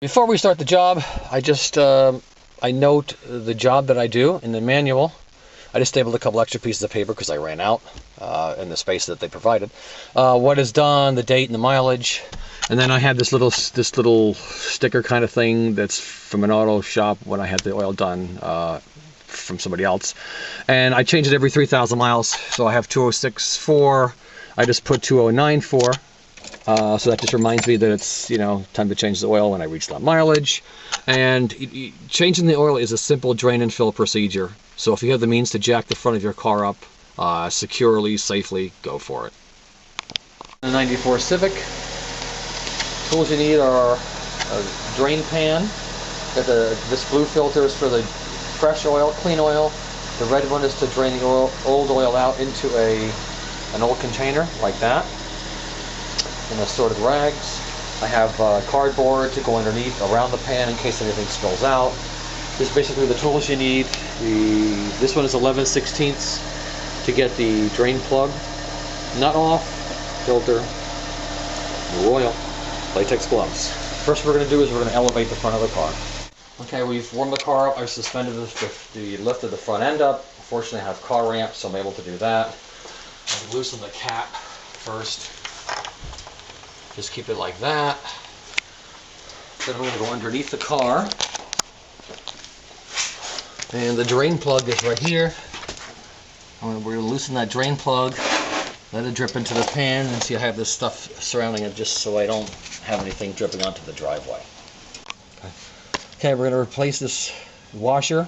Before we start the job, I note the job that I do in the manual. I just stapled a couple extra pieces of paper because I ran out in the space that they provided. What is done, the date and the mileage, and then I have this little sticker kind of thing that's from an auto shop when I had the oil done from somebody else, and I change it every 3,000 miles. So I have 2064. I just put 2094. So that just reminds me that it's, time to change the oil when I reach that mileage. And changing the oil is a simple drain and fill procedure. So if you have the means to jack the front of your car up securely, safely, go for it. A 94 Civic. Tools you need are a drain pan. This blue filter is for the fresh oil, clean oil. The red one is to drain the old oil out into an old container like that. And assorted rags. I have cardboard to go underneath around the pan in case anything spills out. This is basically the tools you need. This one is 11/16 to get the drain plug nut off, filter, new oil, latex gloves. First what we're going to do is we're going to elevate the front of the car. Okay, we've warmed the car up. I suspended the lift of the front end up. Fortunately I have car ramps, so I'm able to do that. I'll loosen the cap first. Just keep it like that. Then I'm going to go underneath the car. And the drain plug is right here. We're going to loosen that drain plug, let it drip into the pan, and see I have this stuff surrounding it just so I don't have anything dripping onto the driveway. Okay, we're going to replace this washer.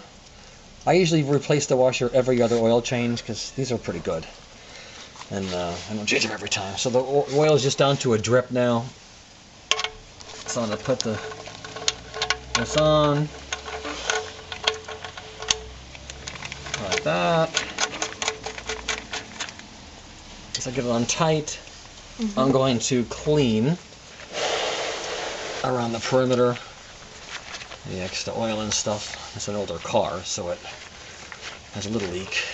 I usually replace the washer every other oil change because these are pretty good. And I don't change them every time. So the oil is just down to a drip now. So I'm going to put this on. Like that. As I get it on tight, I'm going to clean around the perimeter, the extra oil and stuff. It's an older car, so it has a little leak.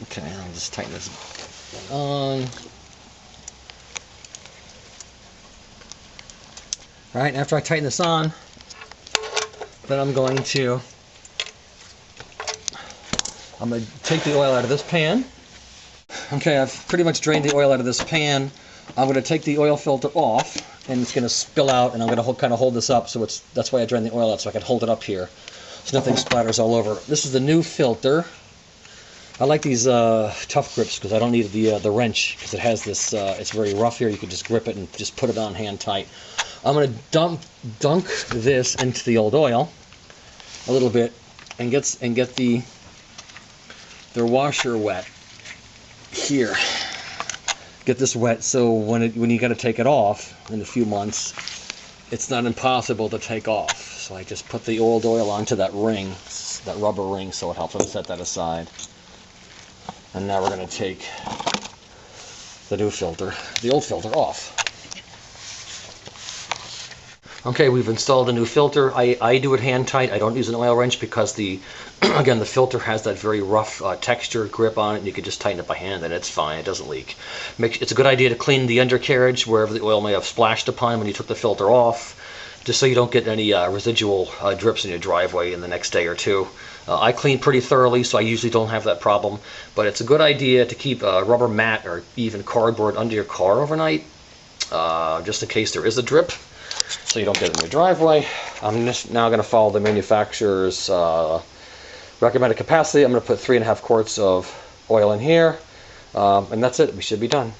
Okay, I'll just tighten this on. Alright, after I tighten this on, then I'm going to take the oil out of this pan. Okay, I've pretty much drained the oil out of this pan. I'm going to take the oil filter off, and it's going to spill out, and I'm going to kind of hold this up, so that's why I drained the oil out, so I can hold it up here, so nothing splatters all over. This is the new filter. I like these tough grips because I don't need the wrench because it has this, it's very rough here. You can just grip it and just put it on hand tight. I'm going to dunk this into the old oil a little bit and get the washer wet here. Get this wet so when you got to take it off in a few months, it's not impossible to take off. So I just put the old oil onto that ring, that rubber ring, so it helps. I'm going to set that aside. And now we're going to take the new filter, the old filter off. Okay, we've installed a new filter. I do it hand tight. I don't use an oil wrench because again, the filter has that very rough texture grip on it, and you can just tighten it by hand and it's fine. It doesn't leak. It's a good idea to clean the undercarriage wherever the oil may have splashed upon when you took the filter off, just so you don't get any residual drips in your driveway in the next day or two. I clean pretty thoroughly, so I usually don't have that problem, but it's a good idea to keep a rubber mat or even cardboard under your car overnight, just in case there is a drip, so you don't get it in your driveway. I'm just now going to follow the manufacturer's recommended capacity. I'm going to put 3.5 quarts of oil in here, and that's it. We should be done.